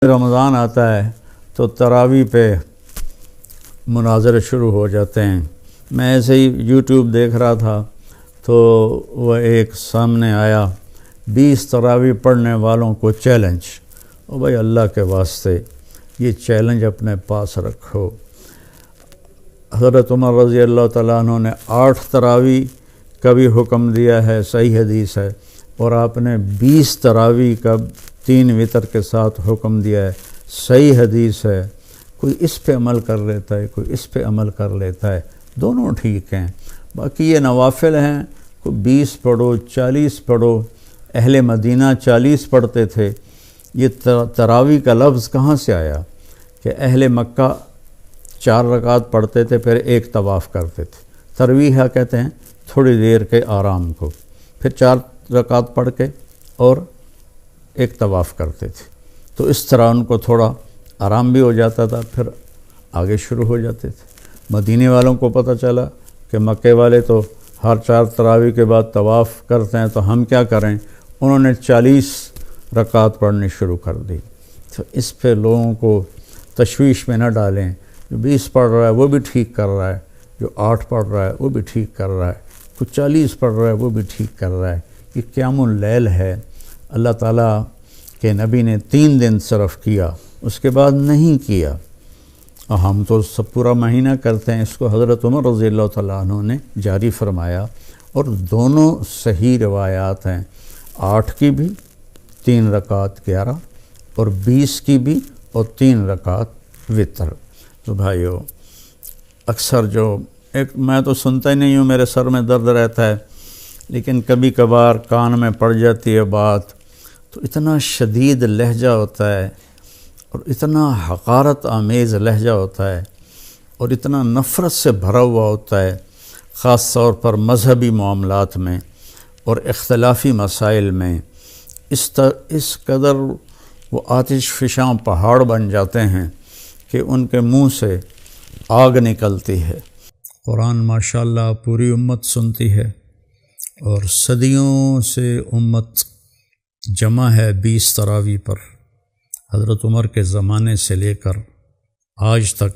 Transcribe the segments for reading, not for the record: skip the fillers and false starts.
رمضان آتا ہے تو تراویح پہ مناظرے شروع ہو جاتے ہیں۔ میں ایسے ہی یوٹیوب دیکھ رہا تھا تو وہ ایک سامنے آیا 20 تراویح پڑھنے والوں کو چیلنج۔ او بھائی اللہ کے واسطے یہ چیلنج اپنے پاس رکھو۔ حضرت عمر رضی اللہ تعالیٰ عنہ نے 8 تراویح کا بھی حکم دیا ہے، صحیح حدیث ہے، اور آپ نے 20 تراویح کا 3 وتر کے ساتھ حکم دیا ہے، صحیح حدیث ہے۔ کوئی اس پہ عمل کر لیتا ہے، کوئی اس پہ عمل کر لیتا ہے، دونوں ٹھیک ہیں۔ باقی یہ نوافل ہیں، کوئی 20 پڑھو 40 پڑھو، اہل مدینہ 40 پڑھتے تھے۔ یہ تراویح کا لفظ کہاں سے آیا کہ اہل مکہ 4 رکعت پڑھتے تھے پھر ایک طواف کرتے تھے۔ ترویح کہتے ہیں تھوڑی دیر کے آرام کو، پھر 4 رکعت پڑھ کے اور ایک طواف کرتے تھے، تو اس طرح ان کو تھوڑا آرام بھی ہو جاتا تھا، پھر آگے شروع ہو جاتے تھے۔ مدینے والوں کو پتہ چلا کہ مکے والے تو ہر 4 تراویح کے بعد طواف کرتے ہیں، تو ہم کیا کریں؟ انہوں نے 40 رکعت پڑھنی شروع کر دی۔ تو اس پہ لوگوں کو تشویش میں نہ ڈالیں۔ جو 20 پڑھ رہا ہے وہ بھی ٹھیک کر رہا ہے، جو 8 پڑھ رہا ہے وہ بھی ٹھیک کر رہا ہے، کوئی 40 پڑھ رہا ہے وہ بھی ٹھیک کر رہا ہے۔ یہ قیام اللیل ہے، اللہ تعالیٰ کے نبی نے 3 دن صرف کیا، اس کے بعد نہیں کیا، اور ہم تو سب پورا مہینہ کرتے ہیں۔ اس کو حضرت عمر رضی اللہ تعالیٰ عنہ نے جاری فرمایا، اور دونوں صحیح روایات ہیں، 8 کی بھی 3 رکعت 11، اور 20 کی بھی اور 3 رکعت وتر۔ تو بھائیو، اکثر جو میں تو سنتا ہی نہیں ہوں، میرے سر میں درد رہتا ہے، لیکن کبھی کبھار کان میں پڑ جاتی ہے بات، تو اتنا شدید لہجہ ہوتا ہے اور اتنا حقارت آمیز لہجہ ہوتا ہے اور اتنا نفرت سے بھرا ہوا ہوتا ہے، خاص طور پر مذہبی معاملات میں اور اختلافی مسائل میں۔ اس قدر وہ آتش فشاں پہاڑ بن جاتے ہیں کہ ان کے منہ سے آگ نکلتی ہے۔ قرآن ماشاءاللہ پوری امت سنتی ہے، اور صدیوں سے امت جمع ہے 20 تراویح پر۔ حضرت عمر کے زمانے سے لے کر آج تک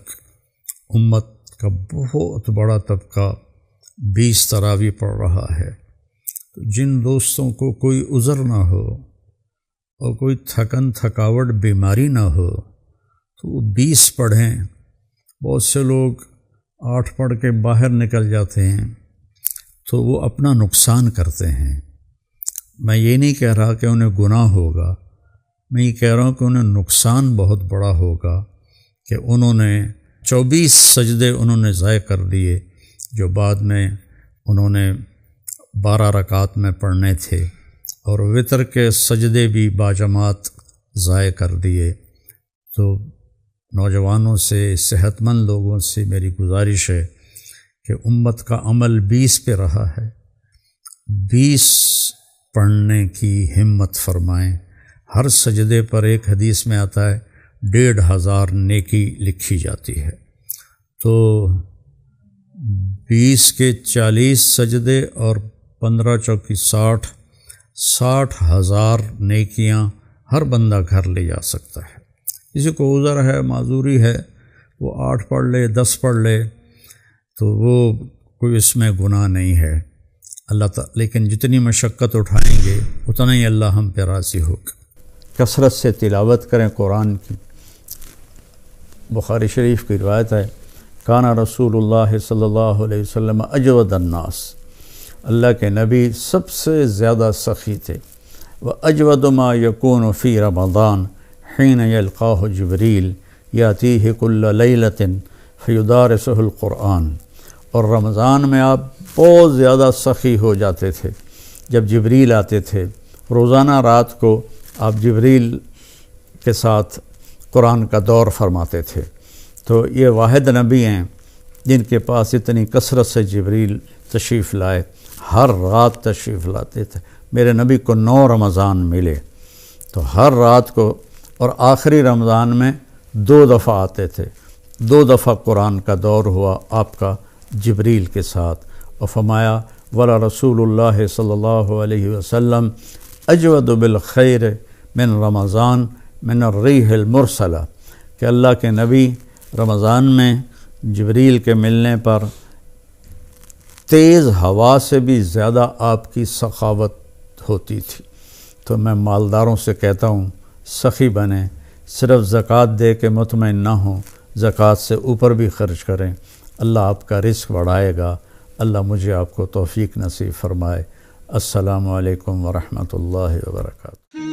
امت کا بہت بڑا طبقہ 20 تراویح پڑھ رہا ہے۔ جن دوستوں کو کوئی عذر نہ ہو اور کوئی تھکاوٹ بیماری نہ ہو تو وہ 20 پڑھیں۔ بہت سے لوگ 8 پڑھ کے باہر نکل جاتے ہیں تو وہ اپنا نقصان کرتے ہیں۔ میں یہ نہیں کہہ رہا کہ انہیں گناہ ہوگا، میں یہ کہہ رہا ہوں کہ انہیں نقصان بہت بڑا ہوگا کہ انہوں نے 24 سجدے انہوں نے ضائع کر دیے، جو بعد میں انہوں نے 12 رکعت میں پڑھنے تھے، اور وتر کے سجدے بھی باجماعت ضائع کر دیے۔ تو نوجوانوں سے، صحت مند لوگوں سے میری گزارش ہے کہ امت کا عمل 20 پہ رہا ہے، 20 پڑھنے کی ہمت فرمائیں۔ ہر سجدے پر ایک حدیث میں آتا ہے 1500 نیکی لکھی جاتی ہے۔ تو 20 کے 40 سجدے اور 15 چوکی 60,000 نیکیاں ہر بندہ گھر لے جا سکتا ہے۔ کسی کو عذر ہے، معذوری ہے، وہ 8 پڑھ لے، 10 پڑھ لے، تو وہ کوئی اس میں گناہ نہیں ہے۔ اللہ تعالیٰ لیکن جتنی مشقت اٹھائیں گے اتنا ہی اللہ ہم پہ راضی ہوگا۔ کثرت سے تلاوت کریں قرآن کی۔ بخاری شریف کی روایت ہے، کانا رسول اللہ صلی اللہ علیہ وسلم اجود الناس، اللہ کے نبی سب سے زیادہ سخی تھے۔ وَأَجْوَدُ مَا يَكُونُ فِي رَمَضَانَ حِينَ يَلْقَاهُ جِبْرِيلُ يَأْتِيهِ كُلَّ لَيْلَةٍ فَيُدَارِسُهُ الْقُرْآنَ۔ اور رمضان میں آپ بہت زیادہ سخی ہو جاتے تھے جب جبریل آتے تھے۔ روزانہ رات کو آپ جبریل کے ساتھ قرآن کا دور فرماتے تھے۔ تو یہ واحد نبی ہیں جن کے پاس اتنی کثرت سے جبریل تشریف لائے، ہر رات تشریف لاتے تھے۔ میرے نبی کو 9 رمضان ملے، تو ہر رات کو، اور آخری رمضان میں 2 دفعہ آتے تھے۔ 2 دفعہ قرآن کا دور ہوا آپ کا جبریل کے ساتھ، اور فرمایا ولا رسول اللہ صلی اللہ علیہ وسلم اجود بالخیر من رمضان من الریح المرسلہ، کہ اللہ کے نبی رمضان میں جبریل کے ملنے پر تیز ہوا سے بھی زیادہ آپ کی سخاوت ہوتی تھی۔ تو میں مالداروں سے کہتا ہوں سخی بنیں، صرف زکوٰۃ دے کے مطمئن نہ ہوں، زکوٰۃ سے اوپر بھی خرچ کریں، اللہ آپ کا رزق بڑھائے گا۔ اللہ مجھے آپ کو توفیق نصیب فرمائے۔ السلام علیکم ورحمۃ اللہ وبرکاتہ۔